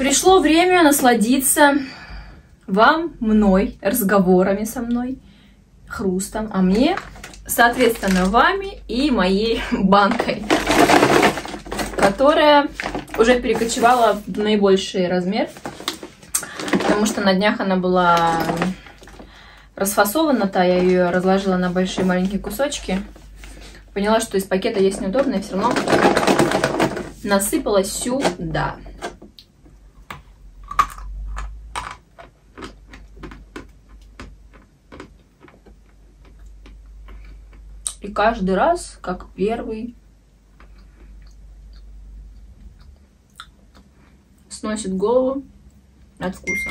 Пришло время насладиться вам, мной, разговорами со мной, хрустом, а мне, соответственно, вами и моей банкой, которая уже перекочевала в наибольший размер, потому что на днях она была расфасована-то, я ее разложила на большие маленькие кусочки. Поняла, что из пакета есть неудобно, и все равно насыпала сюда. И каждый раз, как первый, сносит голову от вкуса.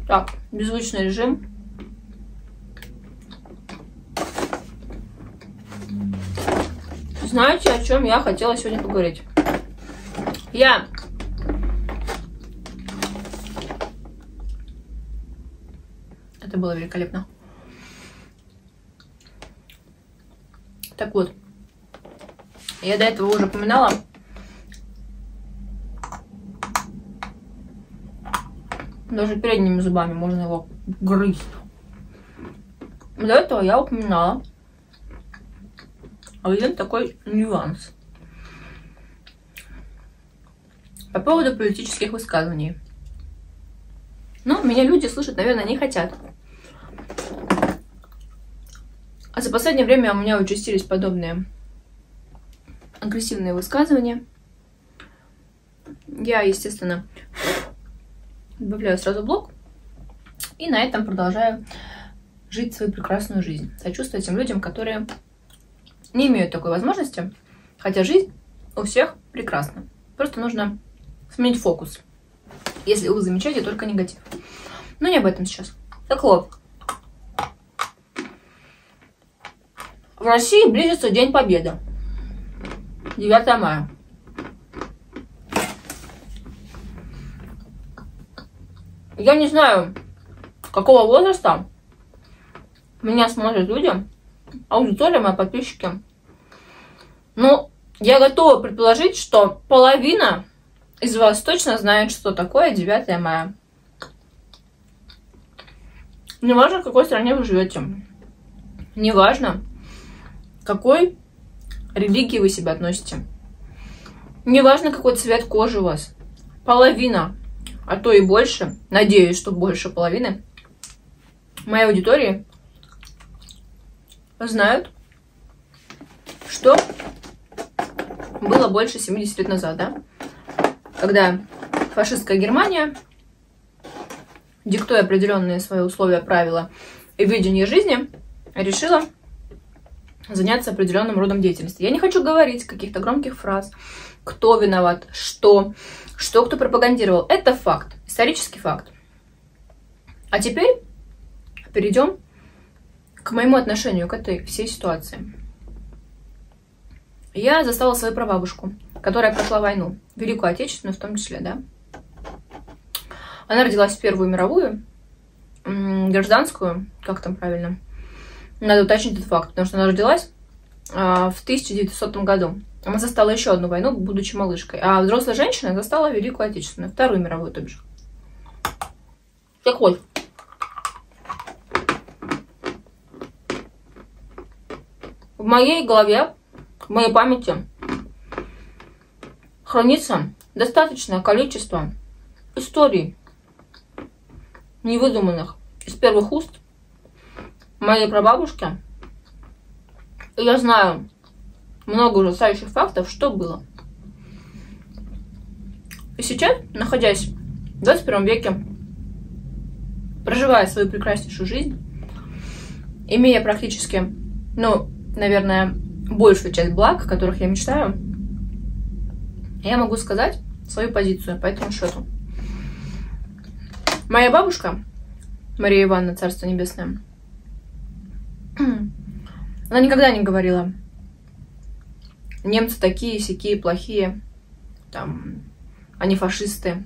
Так, беззвучный режим. Знаете, о чем я хотела сегодня поговорить? Это было великолепно. Так вот, я до этого уже упоминала, даже передними зубами можно его грызть. До этого я упоминала один такой нюанс по поводу политических высказываний. Но меня люди слышать, наверное, не хотят. А за последнее время у меня участились подобные агрессивные высказывания. Я, естественно, добавляю сразу блок и на этом продолжаю жить свою прекрасную жизнь. Сочувствую тем людям, которые не имеют такой возможности, хотя жизнь у всех прекрасна. Просто нужно сменить фокус, если вы замечаете только негатив. Но не об этом сейчас. Так вот, в России близится День Победы. 9 мая. Я не знаю, какого возраста меня смотрят люди, аудитория, мои подписчики. Но я готова предположить, что половина из вас точно знает, что такое 9 мая. Неважно, в какой стране вы живете. Неважно, к какой религии вы себя относите. Неважно, какой цвет кожи у вас. Половина, а то и больше, надеюсь, что больше половины моей аудитории знают, что было больше 70 лет назад, да? Когда фашистская Германия, диктуя определенные свои условия, правила и видение жизни, решила заняться определенным родом деятельности. Я не хочу говорить каких-то громких фраз, кто виноват, что кто пропагандировал. Это факт, исторический факт. А теперь перейдем к моему отношению к этой всей ситуации. Я застала свою прабабушку, которая прошла войну, Великую Отечественную в том числе, да. Она родилась в Первую мировую, гражданскую, как там правильно, надо уточнить этот факт, потому что она родилась в 1900 году. Она застала еще одну войну, будучи малышкой. А взрослая женщина застала Великую Отечественную, Вторую мировую, то бишь. Так вот. В моей голове, в моей памяти хранится достаточное количество историй, невыдуманных, из первых уст моей прабабушки. И я знаю много ужасающих фактов, что было. И сейчас, находясь в 21 веке, проживая свою прекраснейшую жизнь, имея практически, наверное, большую часть благ, о которых я мечтаю, я могу сказать свою позицию по этому счету. Моя бабушка, Мария Ивановна, Царство Небесное, она никогда не говорила: немцы такие, сякие, плохие, там, они фашисты,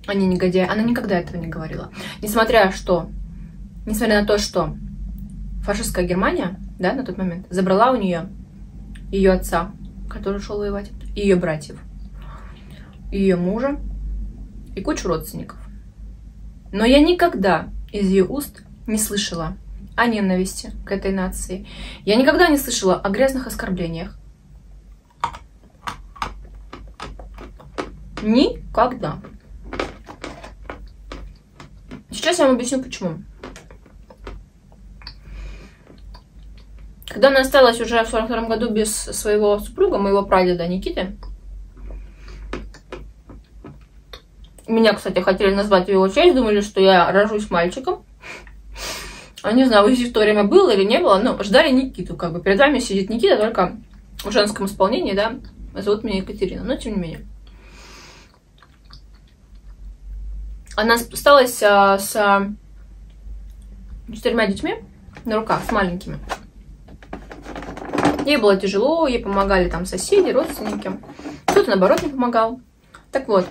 они негодяи. Она никогда этого не говорила. Несмотря на то, что фашистская Германия да, на тот момент, забрала у нее ее отца, который ушел воевать, ее братьев, ее мужа и кучу родственников. Но я никогда из ее уст не слышала о ненависти к этой нации. Я никогда не слышала о грязных оскорблениях. Никогда. Сейчас я вам объясню, почему. Когда она осталась уже в 42 году без своего супруга, моего прадеда Никиты, меня, кстати, хотели назвать в его честь, думали, что я рожусь мальчиком. А не знаю, в то время было или не было, но ждали Никиту, как бы. Перед вами сидит Никита, только в женском исполнении, да, зовут меня Екатерина, но тем не менее. Она осталась с 4 детьми на руках, с маленькими. Ей было тяжело, ей помогали там соседи, родственники. Кто-то, наоборот, не помогал. Так вот.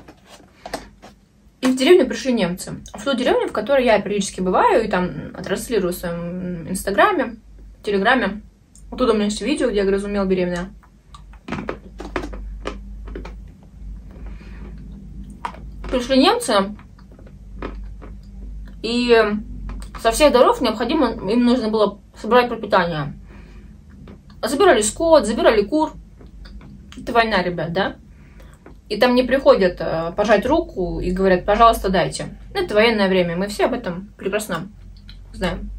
И в деревню пришли немцы. В ту деревню, в которой я периодически бываю, и там транслирую в своем инстаграме, телеграме. Оттуда у меня есть видео, где я грызу мел беременная. Пришли немцы, и со всех дорог необходимо, им нужно было собрать пропитание. Забирали скот, забирали кур. Это война, ребят, да? И там не приходят пожать руку и говорят, пожалуйста, дайте. Это военное время, мы все об этом прекрасно знаем.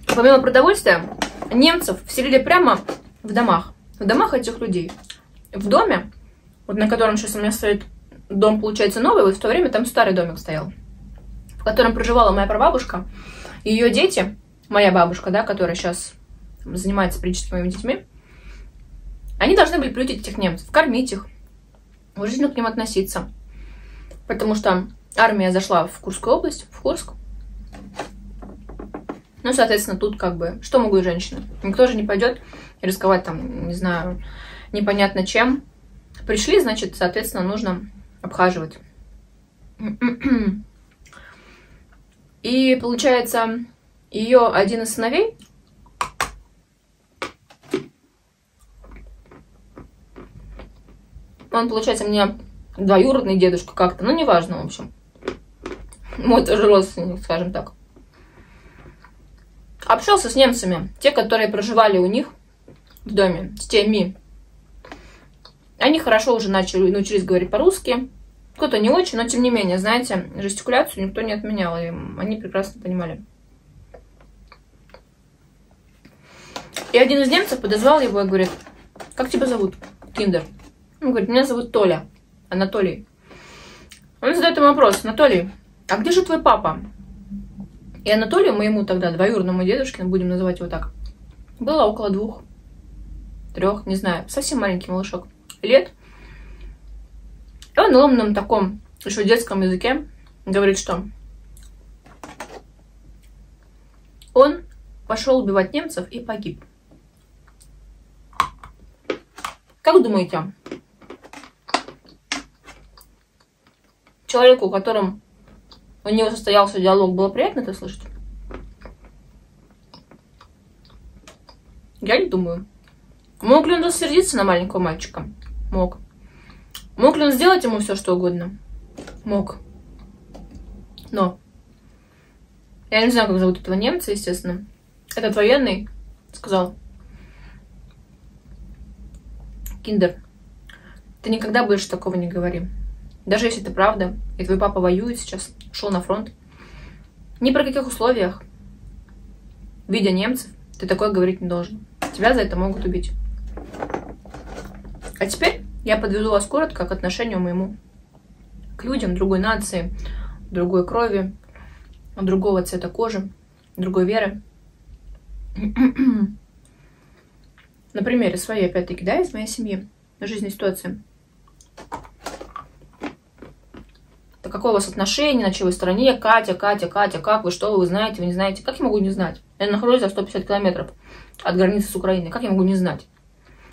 Помимо продовольствия, немцев вселили прямо в домах этих людей. В доме, вот на котором сейчас у меня стоит дом, получается, новый, вот в то время там старый домик стоял, в котором проживала моя прабабушка, и ее дети, моя бабушка, да, которая сейчас занимается периодически моими детьми, они должны были приютить этих немцев, кормить их, уважительно к ним относиться. Потому что армия зашла в Курскую область, в Курск. Ну, соответственно, тут как бы, что могут женщины? Никто же не пойдет рисковать там, не знаю, непонятно чем. Пришли, значит, соответственно, нужно обхаживать. И получается, ее один из сыновей, он, получается, мне двоюродный дедушка как-то, ну, неважно, в общем. Мой тоже родственник, скажем так. Общался с немцами, те, которые проживали у них в доме, с теми. Они хорошо уже научились говорить по-русски. Кто-то не очень, но тем не менее, знаете, жестикуляцию никто не отменял, и они прекрасно понимали. И один из немцев подозвал его и говорит, как тебя зовут, Киндер? Он говорит, меня зовут Толя, Анатолий. Он задает ему вопрос, Анатолий, а где же твой папа? И Анатолию, моему тогда двоюродному дедушке, будем называть его так, было около 2-3, не знаю, совсем маленький малышок лет. И он на ломаном таком, еще детском языке, говорит, что он пошел убивать немцев и погиб. Как думаете, человеку, у которым у него состоялся диалог, было приятно это слышать? Я не думаю. Мог ли он рассердиться на маленького мальчика? Мог. Мог ли он сделать ему все, что угодно? Мог. Но я не знаю, как зовут этого немца, естественно. Этот военный сказал, Киндер, ты никогда больше такого не говори. Даже если это правда, и твой папа воюет сейчас, шел на фронт, ни при каких условиях, видя немцев, ты такое говорить не должен. Тебя за это могут убить. А теперь я подведу вас коротко к отношению моему к людям другой нации, другой крови, другого цвета кожи, другой веры. На примере своей, опять-таки, да, из моей семьи, жизненной ситуации. Так какое у вас отношение, на чьей стороне? Катя, как вы, что вы знаете, вы не знаете? Как я могу не знать? Я нахожусь за 150 километров от границы с Украиной. Как я могу не знать?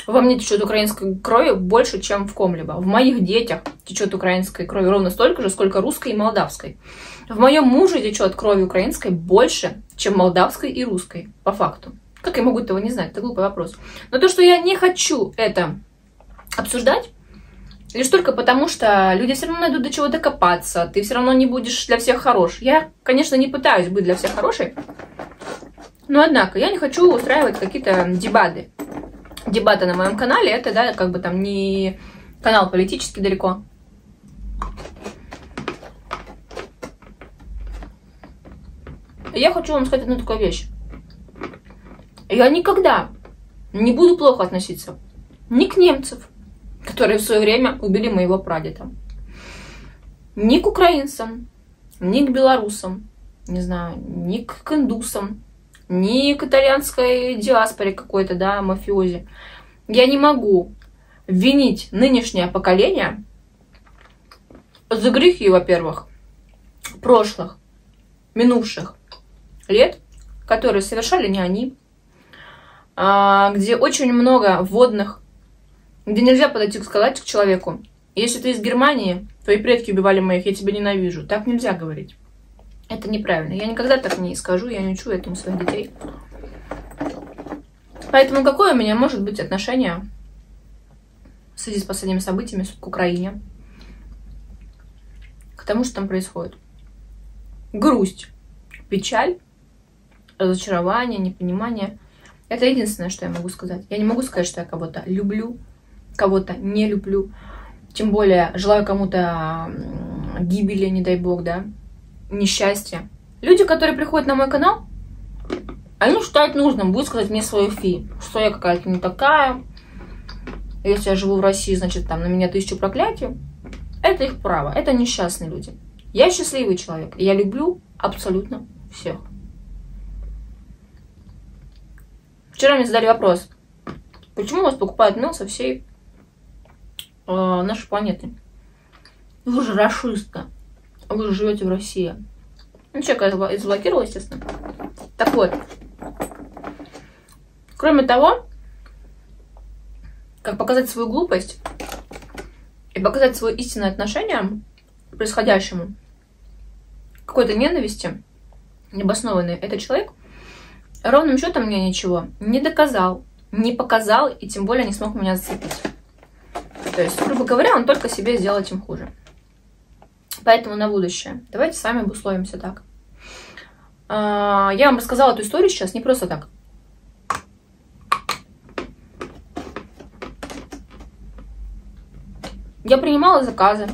Во мне течет украинской крови больше, чем в ком-либо. В моих детях течет украинской крови ровно столько же, сколько русской и молдавской. В моем муже течет крови украинской больше, чем молдавской и русской, по факту. Как я могу этого не знать? Это глупый вопрос. Но то, что я не хочу это обсуждать, лишь только потому, что люди все равно найдут до чего докопаться, ты все равно не будешь для всех хорош. Я, конечно, не пытаюсь быть для всех хорошей, но, однако, я не хочу устраивать какие-то дебаты. Дебаты на моем канале, это, да, как бы там не канал политический далеко. Я хочу вам сказать одну такую вещь. Я никогда не буду плохо относиться ни к немцам, которые в свое время убили моего прадеда, ни к украинцам, ни к белорусам, не знаю, ни к индусам, ни к итальянской диаспоре какой-то, да, мафиози. Я не могу винить нынешнее поколение за грехи, во-первых, прошлых, минувших лет, которые совершали не они, где очень много вводных, где нельзя подойти сказать к человеку: если ты из Германии, твои предки убивали моих, я тебя ненавижу. Так нельзя говорить. Это неправильно. Я никогда так не скажу, я не учу этому своих детей. Поэтому какое у меня может быть отношение в связи с последними событиями к Украине, к тому, что там происходит? Грусть, печаль, разочарование, непонимание. Это единственное, что я могу сказать. Я не могу сказать, что я кого-то люблю, кого-то не люблю. Тем более желаю кому-то гибели, не дай бог, да, несчастья. Люди, которые приходят на мой канал, они считают нужным будет сказать мне свою фи, что я какая-то не такая. Если я живу в России, значит, там на меня 1000 проклятий. Это их право, это несчастные люди. Я счастливый человек, и я люблю абсолютно всех. Вчера мне задали вопрос: почему вас покупают мел со всей нашей планеты? Вы же рашистка. Вы же живете в России. Ну, человека я заблокировала, естественно. Так вот. Кроме того, как показать свою глупость и показать свое истинное отношение к происходящему, какой-то ненависти необоснованной, этот человек ровным счетом мне ничего не доказал, не показал и тем более не смог меня зацепить. То есть, грубо говоря, он только себе сделал тем хуже. Поэтому на будущее давайте с вами обусловимся так. Я вам рассказала эту историю сейчас не просто так. Я принимала заказы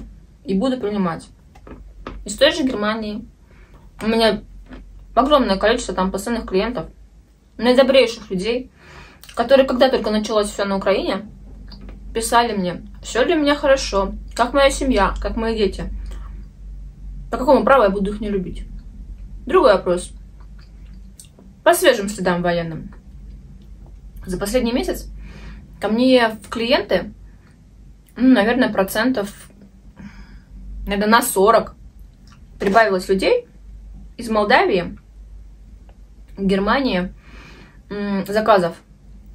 и буду принимать из той же Германии. У меня огромное количество там постоянных клиентов, наидобрейших людей, которые, когда только началось все на Украине, писали мне: все для меня хорошо, как моя семья, как мои дети. По какому праву я буду их не любить? Другой вопрос. По свежим следам военным. За последний месяц ко мне в клиенты, наверное, на 40 прибавилось людей из Молдавии, Германии, заказов.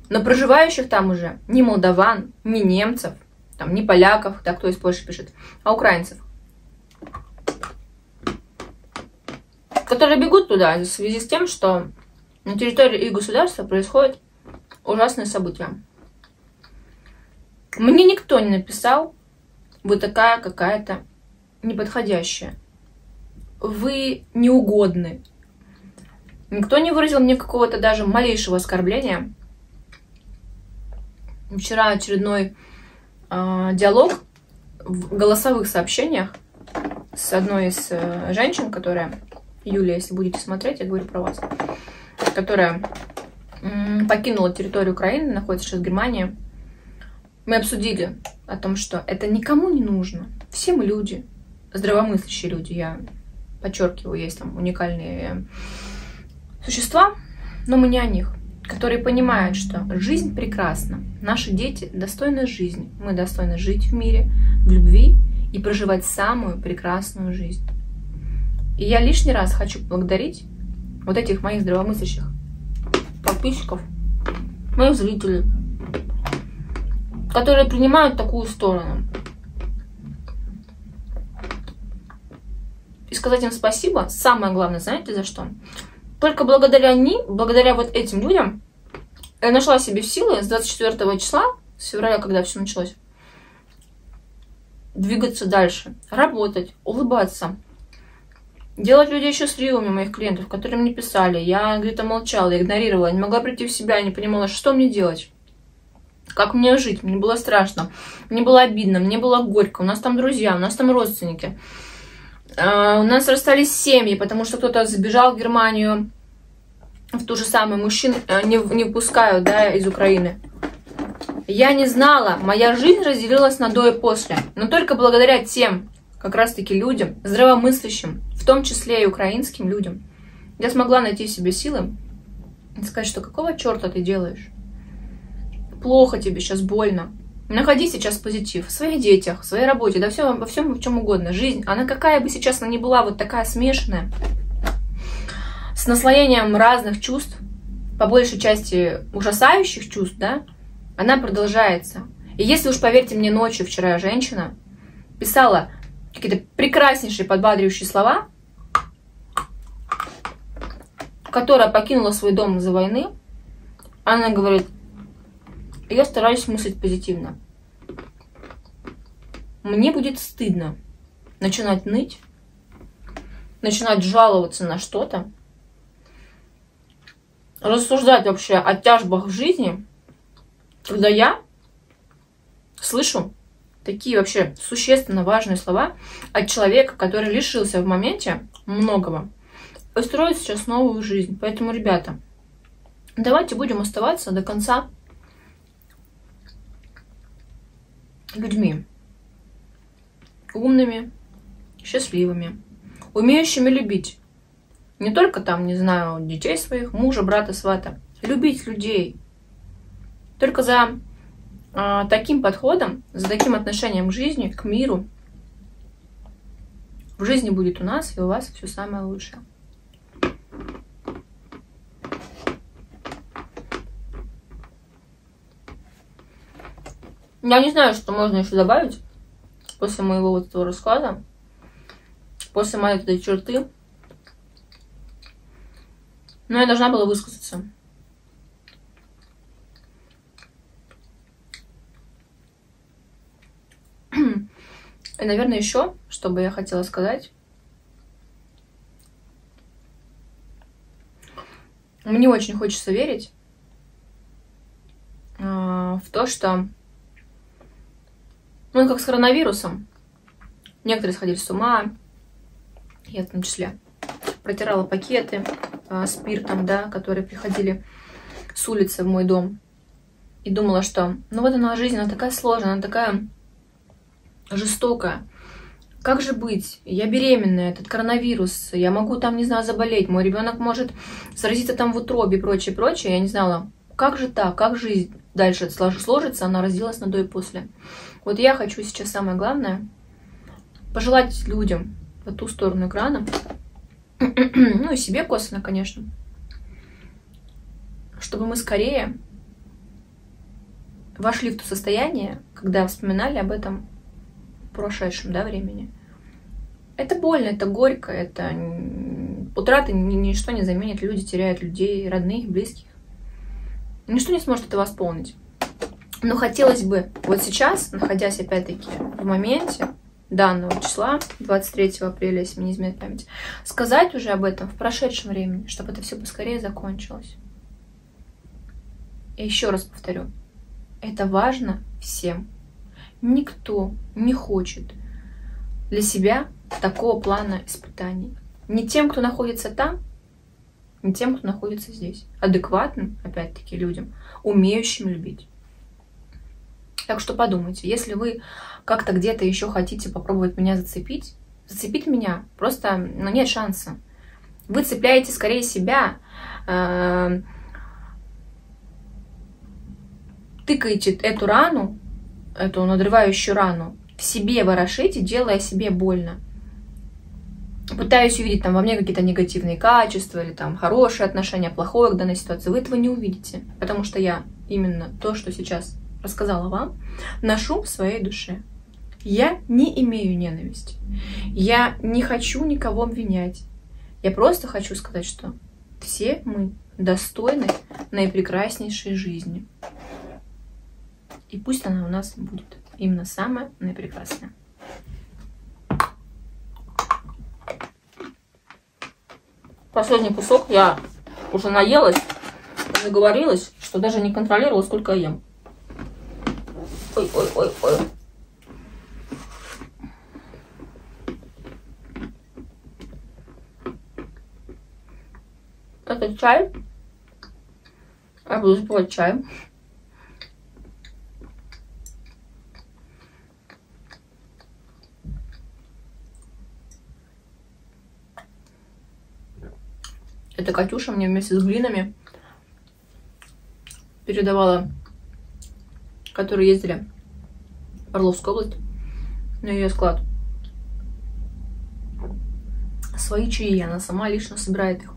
Но проживающих там уже ни молдаван, ни немцев, там, ни поляков, так кто из Польши пишет, а украинцев, которые бегут туда в связи с тем, что на территории их государства происходят ужасные события. Мне никто не написал: вы такая какая-то неподходящая, вы неугодны. Никто не выразил мне какого-то даже малейшего оскорбления. Вчера очередной диалог в голосовых сообщениях с одной из женщин, которая, Юлия, если будете смотреть, я говорю про вас, которая покинула территорию Украины, находится сейчас в Германии. Мы обсудили о том, что это никому не нужно. Все мы люди, здравомыслящие люди, я подчеркиваю, есть там уникальные существа, но мы не о них, которые понимают, что жизнь прекрасна, наши дети достойны жизни, мы достойны жить в мире, в любви и проживать самую прекрасную жизнь. И я лишний раз хочу поблагодарить вот этих моих здравомыслящих подписчиков, моих зрителей, которые принимают такую сторону. И сказать им спасибо, самое главное, знаете за что? Только благодаря вот этим людям, я нашла себе силы с 24 числа, с февраля, когда все началось, двигаться дальше, работать, улыбаться, делать людей счастливыми, моих клиентов, которые мне писали. Я где-то молчала, игнорировала, не могла прийти в себя, не понимала, что мне делать, как мне жить. Мне было страшно, мне было обидно, мне было горько. У нас там друзья, у нас там родственники. У нас расстались семьи, потому что кто-то забежал в Германию, в ту же самую, мужчин не пускают, да, из Украины. Я не знала, моя жизнь разделилась на до и после. Но только благодаря тем, как раз-таки людям, здравомыслящим, в том числе и украинским людям, я смогла найти в себе силы и сказать, что какого черта ты делаешь? Плохо тебе сейчас, больно. Находи сейчас позитив в своих детях, в своей работе, да во всем, в чем угодно. Жизнь, она какая бы сейчас она ни была, вот такая смешанная, с наслоением разных чувств, по большей части ужасающих чувств, да, она продолжается. И если уж, поверьте мне, ночью вчера женщина писала какие-то прекраснейшие подбадривающие слова, которая покинула свой дом из-за войны, она говорит: я стараюсь мыслить позитивно. Мне будет стыдно начинать ныть, начинать жаловаться на что-то, рассуждать вообще о тяжбах в жизни, когда я слышу такие вообще существенно важные слова от человека, который лишился в моменте многого и строит сейчас новую жизнь. Поэтому, ребята, давайте будем оставаться до конца людьми умными, счастливыми, умеющими любить. Не только там, не знаю, детей своих, мужа, брата, свата. Любить людей. Только за таким подходом, за таким отношением к жизни, к миру, в жизни будет у нас и у вас все самое лучшее. Я не знаю, что можно еще добавить после моего вот этого рассказа, после моей этой черты. Но я должна была высказаться. И, наверное, еще, что бы я хотела сказать. Мне очень хочется верить в то, что, ну, как с коронавирусом. Некоторые сходили с ума, я в том числе. Протирала пакеты спиртом, да, которые приходили с улицы в мой дом. И думала, что, ну вот она жизнь, она такая сложная, она такая жестокая. Как же быть? Я беременная, этот коронавирус, я могу там, не знаю, заболеть, мой ребенок может заразиться там в утробе и прочее, прочее. Я не знала, как же так, как жизнь дальше сложится, она разделилась на до и после. Вот я хочу сейчас, самое главное, пожелать людям по ту сторону экрана, ну и себе косвенно, конечно, чтобы мы скорее вошли в то состояние, когда вспоминали об этом прошедшем, да, времени. Это больно, это горько, это утраты ничто не заменит, люди теряют людей, родных, близких. Ничто не сможет это восполнить. Но хотелось бы вот сейчас, находясь опять-таки в моменте данного числа, 23 апреля, если мне не изменяет память, сказать уже об этом в прошедшем времени, чтобы это все поскорее закончилось. И еще раз повторю, это важно всем. Никто не хочет для себя такого плана испытаний. Не тем, кто находится там, не тем, кто находится здесь. Адекватным, опять-таки, людям, умеющим любить. Так что подумайте, если вы как-то где-то еще хотите попробовать меня зацепить меня просто, ну, нет шанса. Вы цепляете скорее себя, тыкаете эту рану, эту надрывающую рану, в себе ворошите, делая себе больно. Пытаюсь увидеть там во мне какие-то негативные качества, или там хорошие отношения, плохое к данной ситуации. Вы этого не увидите, потому что я именно то, что сейчас рассказала вам, ношу в своей душе. Я не имею ненависти. Я не хочу никого обвинять. Я просто хочу сказать, что все мы достойны наипрекраснейшей жизни. И пусть она у нас будет именно самая наипрекрасная. Последний кусок, я уже наелась, заговорилась, что даже не контролировала, сколько я ем. Ой-ой-ой-ой. Это чай. Я буду запивать чаем. Это Катюша мне вместе с блинами передавала, которые ездили в Орловскую область на ее склад. Свои чаи, она сама лично собирает их,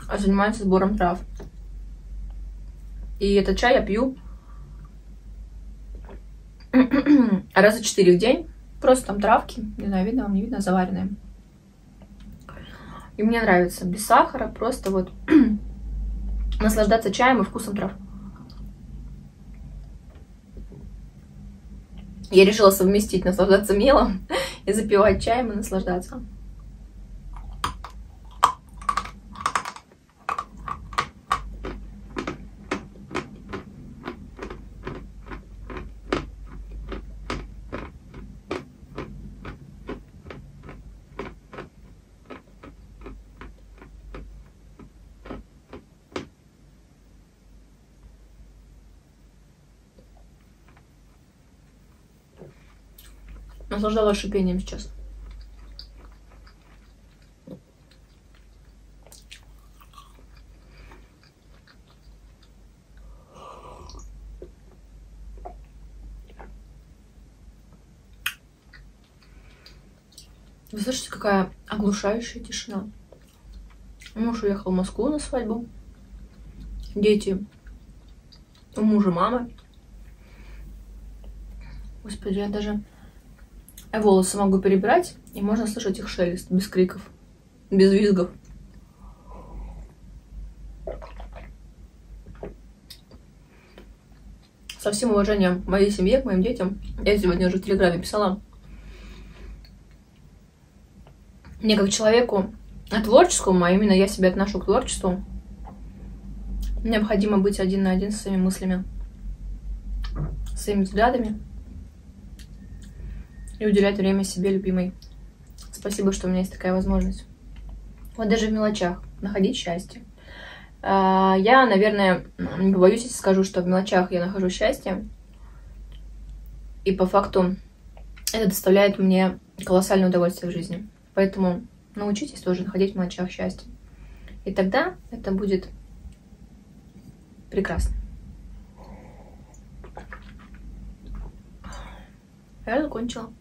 а занимается сбором трав. И этот чай я пью раза 4 в день. Просто там травки, не знаю, видно вам, не видно, заваренные. И мне нравится без сахара, просто вот наслаждаться чаем и вкусом трав. Я решила совместить наслаждаться мелом и запивать чаем и наслаждаться. Наслаждалась шипением сейчас. Вы слышите, какая оглушающая тишина? Муж уехал в Москву на свадьбу. Дети у мужа мамы. Господи, я даже волосы могу перебирать, и можно слышать их шелест, без криков, без визгов. Со всем уважением к моей семье, к моим детям, я сегодня уже в Телеграме писала, мне как человеку творческому, а именно я себя отношу к творчеству, необходимо быть один на один со своими мыслями, своими взглядами, и уделять время себе, любимой. Спасибо, что у меня есть такая возможность. Вот даже в мелочах находить счастье. Я, наверное, не побоюсь, если скажу, что в мелочах я нахожу счастье. И по факту это доставляет мне колоссальное удовольствие в жизни. Поэтому научитесь тоже находить в мелочах счастье. И тогда это будет прекрасно. Я закончила.